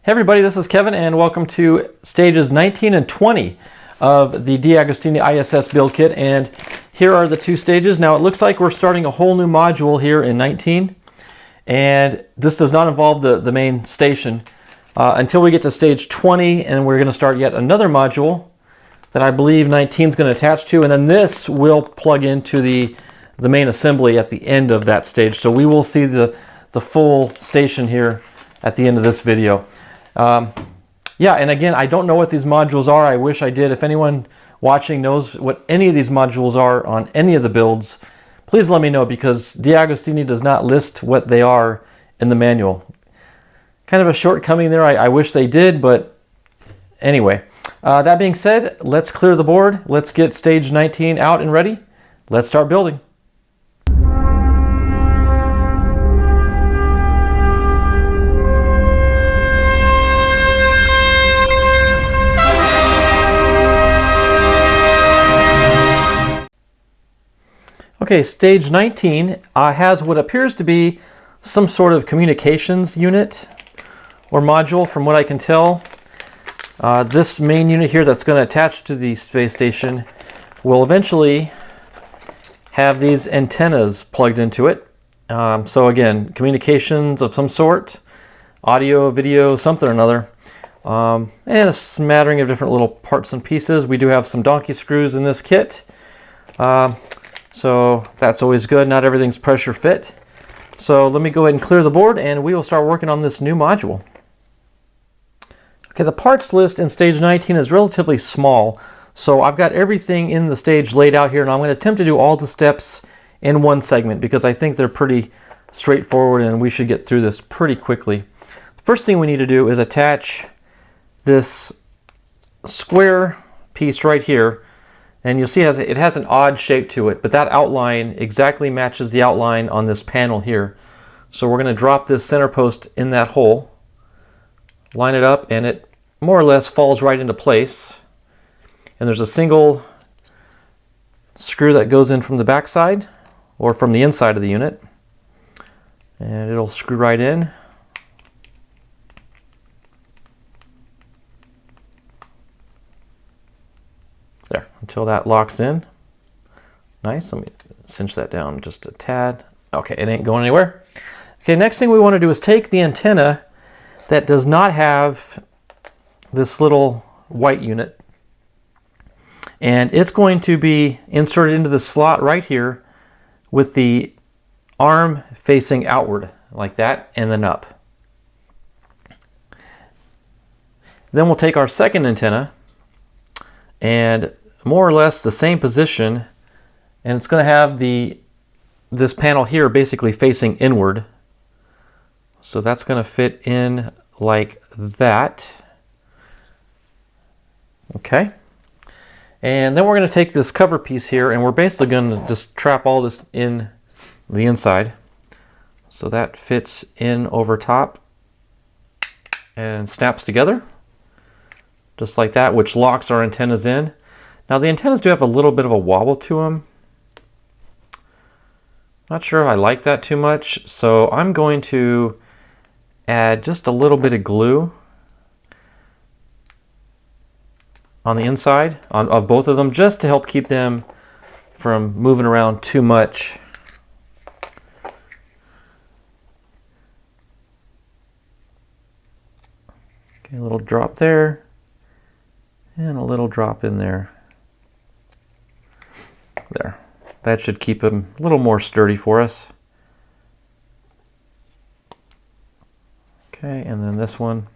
Hey everybody, this is Kevin and welcome to stages 19 and 20 of the DeAgostini ISS build kit, and here are the two stages. Now it looks like we're starting a whole new module here in 19, and this does not involve the main station until we get to stage 20, and we're going to start yet another module that I believe 19 is going to attach to, and then this will plug into the main assembly at the end of that stage. So we will see the full station here at the end of this video. Yeah, and again, I don't know what these modules are. I wish I did. If anyone watching knows what any of these modules are on any of the builds, please let me know, because DeAgostini does not list what they are in the manual. Kind of a shortcoming there. I wish they did, but anyway. That being said, let's clear the board. Let's get stage 19 out and ready. Let's start building. Okay, stage 19 has what appears to be some sort of communications unit or module, from what I can tell. This main unit here that's going to attach to the space station will eventually have these antennas plugged into it. So again, communications of some sort, audio, video, something or another, and a smattering of different little parts and pieces. We do have some donkey screws in this kit. So that's always good. Not everything's pressure fit. So let me go ahead and clear the board and we will start working on this new module. Okay, the parts list in stage 19 is relatively small. So I've got everything in the stage laid out here, and I'm going to attempt to do all the steps in one segment because I think they're pretty straightforward and we should get through this pretty quickly. The first thing we need to do is attach this square piece right here. And you'll see it has an odd shape to it, but that outline exactly matches the outline on this panel here. So we're going to drop this center post in that hole, line it up, and it more or less falls right into place. And there's a single screw that goes in from the back side or from the inside of the unit, and it'll screw right in. There, until that locks in. Nice. Let me cinch that down just a tad. Okay, it ain't going anywhere. Okay, next thing we want to do is take the antenna that does not have this little white unit, and it's going to be inserted into the slot right here with the arm facing outward like that, and then up. Then we'll take our second antenna and more or less the same position, and it's going to have this panel here basically facing inward. So that's going to fit in like that. Okay. And then we're going to take this cover piece here, and we're basically going to just trap all this in the inside. So that fits in over top and snaps together just like that, which locks our antennas in. Now the antennas do have a little bit of a wobble to them. Not sure if I like that too much, so I'm going to add just a little bit of glue on the inside of both of them, just to help keep them from moving around too much. Okay, a little drop there and a little drop in there. There. That should keep them a little more sturdy for us. Okay, and then this one.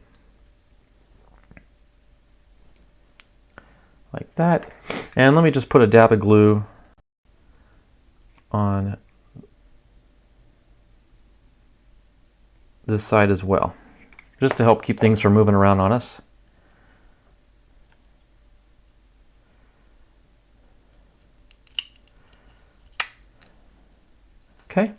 Like that. And let me just put a dab of glue on this side as well, just to help keep things from moving around on us. Okay.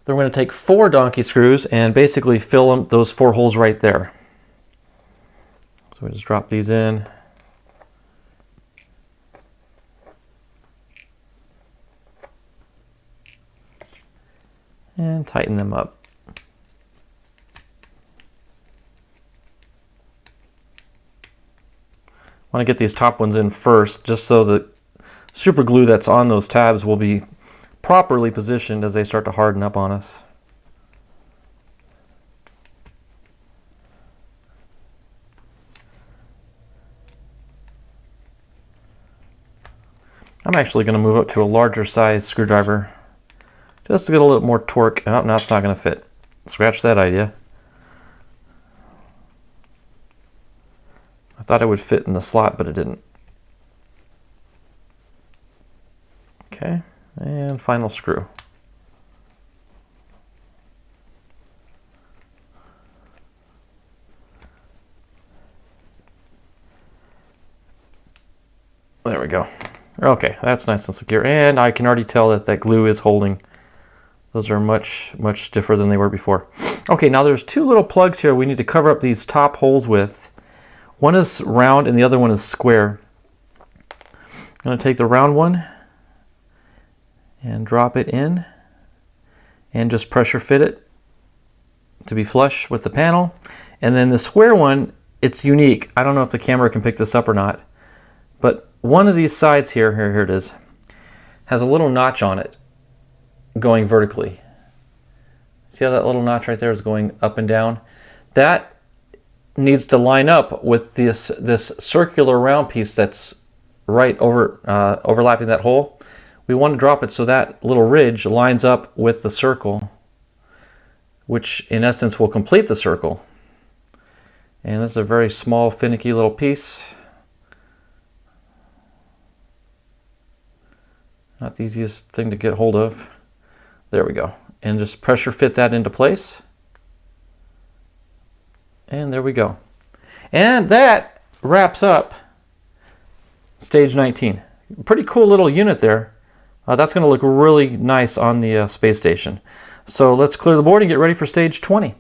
Then we're going to take 4 donkey screws and basically fill those 4 holes right there. So we just drop these in. And tighten them up. want to get these top ones in first, just so the super glue that's on those tabs will be properly positioned as they start to harden up on us. I'm actually going to move up to a larger size screwdriver just to get a little more torque. Oh, no, it's not going to fit. Scratch that idea. I thought it would fit in the slot, but it didn't. Okay, and final screw. There we go. Okay, that's nice and secure, and I can already tell that that glue is holding. Those are much stiffer than they were before. Okay, now there's two little plugs here we need to cover up these top holes with. One is round and the other one is square. I'm going to take the round one and drop it in and just pressure fit it to be flush with the panel. And then the square one, it's unique. I don't know if the camera can pick this up or not, but one of these sides here it is, has a little notch on it going vertically. See how that little notch right there is going up and down? That needs to line up with this circular round piece that's right over overlapping that hole. We want to drop it so that little ridge lines up with the circle, which in essence will complete the circle. And this is a very small, finicky little piece. Not the easiest thing to get hold of. There we go. And just pressure fit that into place. And there we go. And that wraps up stage 19. Pretty cool little unit there. That's going to look really nice on the space station. So let's clear the board and get ready for stage 20.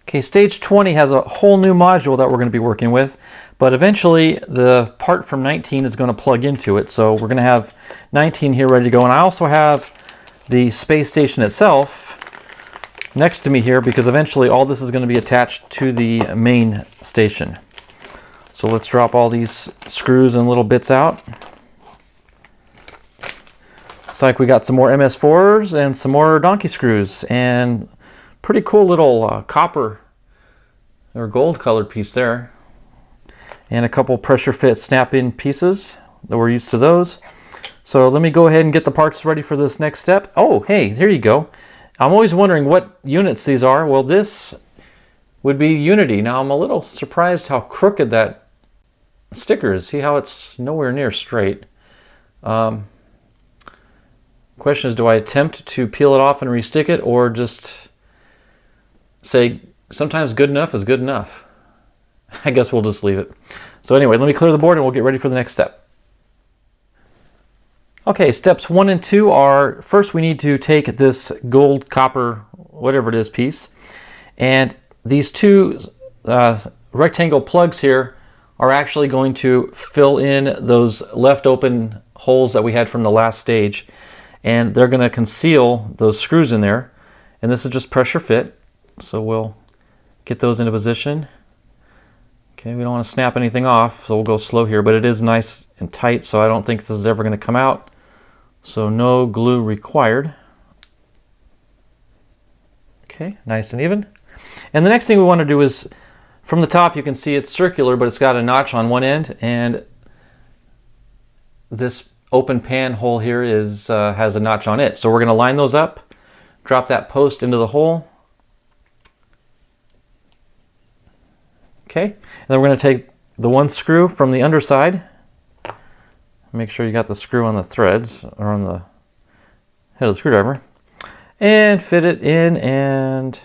Okay, stage 20 has a whole new module that we're going to be working with, but eventually the part from 19 is going to plug into it. So we're going to have 19 here ready to go. And I also have the space station itself next to me here because eventually all this is going to be attached to the main station. So let's drop all these screws and little bits out. Looks like we got some more MS4s and some more donkey screws and pretty cool little copper or gold colored piece there, and a couple pressure fit snap-in pieces that we're used to those. So let me go ahead and get the parts ready for this next step. Oh, hey, here you go. I'm always wondering what units these are. Well, this would be Unity. Now I'm a little surprised how crooked that sticker is. See how it's nowhere near straight. Question is, do I attempt to peel it off and restick it, or just say sometimes good enough is good enough? I guess we'll just leave it. So anyway, let me clear the board and we'll get ready for the next step. Okay, steps 1 and 2 are, first we need to take this gold, copper, whatever it is piece, and these two rectangle plugs here are actually going to fill in those left open holes that we had from the last stage, and they're going to conceal those screws in there. And this is just pressure fit. So we'll get those into position. Okay, we don't want to snap anything off, so we'll go slow here, but it is nice and tight, so I don't think this is ever going to come out. So no glue required. Okay, nice and even. And the next thing we want to do is, from the top you can see it's circular, but it's got a notch on one end, and this open pan hole here is has a notch on it. So we're going to line those up, drop that post into the hole. Okay, and then we're going to take the one screw from the underside. Make sure you got the screw on the threads or on the head of the screwdriver, and fit it in. And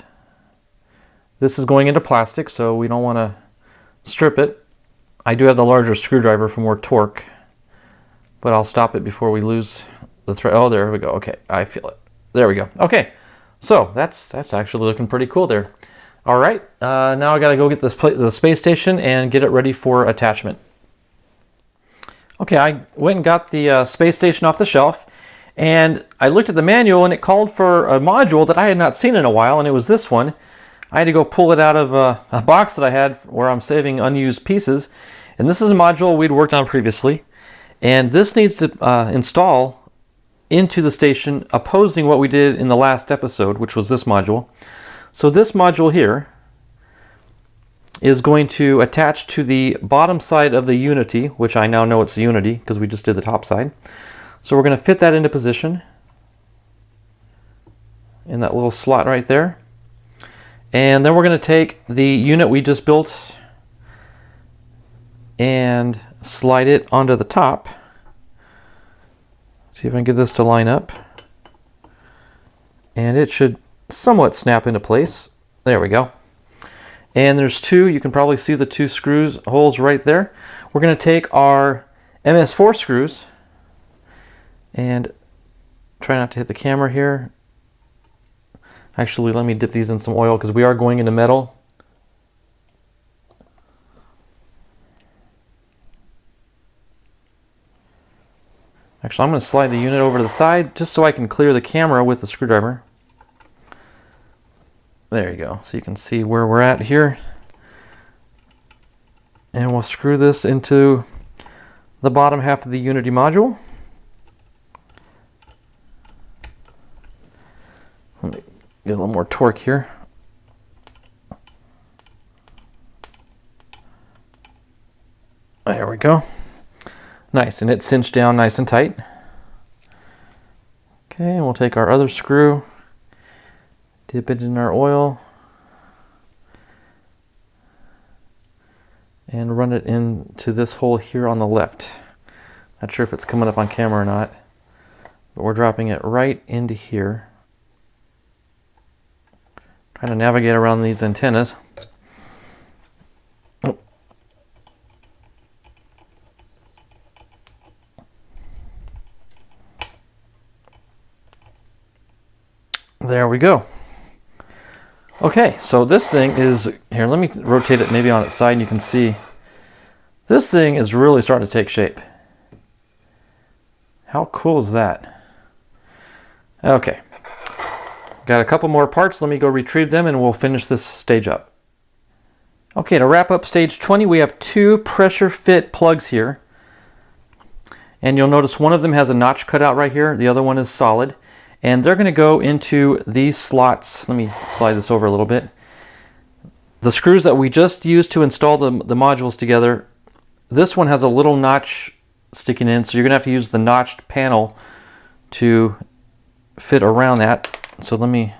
this is going into plastic, so we don't want to strip it. I do have the larger screwdriver for more torque, but I'll stop it before we lose the thread. Oh, there we go. Okay, I feel it. There we go. Okay, so that's actually looking pretty cool there. All right, now I got to go get the space station and get it ready for attachment. Okay, I went and got the space station off the shelf, and I looked at the manual and it called for a module that I had not seen in a while, and it was this one. I had to go pull it out of a box that I had where I'm saving unused pieces, and this is a module we'd worked on previously, and this needs to install into the station opposing what we did in the last episode, which was this module. So this module here is going to attach to the bottom side of the Unity, which I now know it's the Unity because we just did the top side. So we're going to fit that into position in that little slot right there. And then we're going to take the unit we just built and slide it onto the top. See if I can get this to line up. And it should somewhat snap into place. There we go. And there's two, you can probably see the two screws holes right there. We're going to take our MS4 screws and try not to hit the camera here. Actually, let me dip these in some oil because we are going into metal. Actually, I'm going to slide the unit over to the side just so I can clear the camera with the screwdriver. There you go. So you can see where we're at here. And we'll screw this into the bottom half of the Unity module. Let me get a little more torque here. There we go. Nice, and it's cinched down nice and tight. Okay, and we'll take our other screw, dip it in our oil, and run it into this hole here on the left. Not sure if it's coming up on camera or not, but we're dropping it right into here. Trying to navigate around these antennas. Oh. There we go. Okay, so this thing is, here, let me rotate it maybe on its side and you can see. This thing is really starting to take shape. How cool is that? Okay. Got a couple more parts. Let me go retrieve them and we'll finish this stage up. Okay, to wrap up stage 20, we have two pressure fit plugs here. And you'll notice one of them has a notch cut out right here. The other one is solid. And they're going to go into these slots. Let me slide this over a little bit. The screws that we just used to install the modules together, this one has a little notch sticking in, so you're going to have to use the notched panel to fit around that. So let me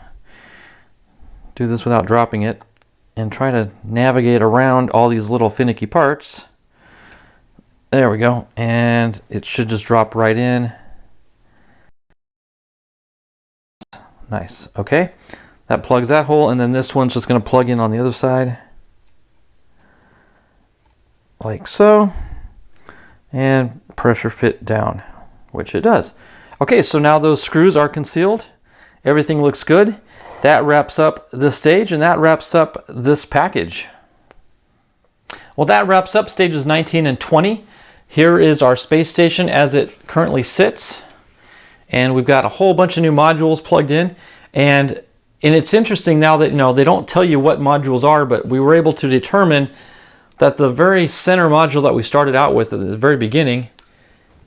do this without dropping it and try to navigate around all these little finicky parts. There we go. And it should just drop right in. Nice. Okay. That plugs that hole, and then this one's just going to plug in on the other side. Like so. And pressure fit down, which it does. Okay, so now those screws are concealed. Everything looks good. That wraps up this stage, and that wraps up this package. Well, that wraps up stages 19 and 20. Here is our space station as it currently sits. And we've got a whole bunch of new modules plugged in. And it's interesting now that, they don't tell you what modules are, but we were able to determine that the very center module that we started out with at the very beginning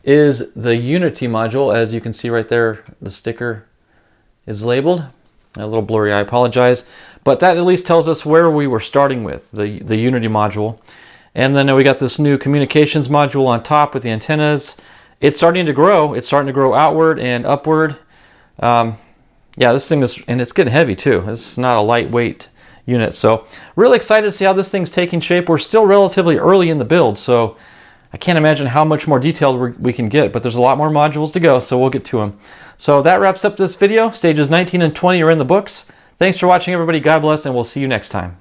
is the Unity module. As you can see right there, the sticker is labeled. A little blurry, I apologize. But that at least tells us where we were starting with, the Unity module. And then we got this new communications module on top with the antennas. It's starting to grow. It's starting to grow outward and upward. Yeah, this thing is, and it's getting heavy too. It's not a lightweight unit. So really excited to see how this thing's taking shape. We're still relatively early in the build, so I can't imagine how much more detailed we can get, but there's a lot more modules to go, so we'll get to them. So that wraps up this video. Stages 19 and 20 are in the books. Thanks for watching, everybody. God bless, and we'll see you next time.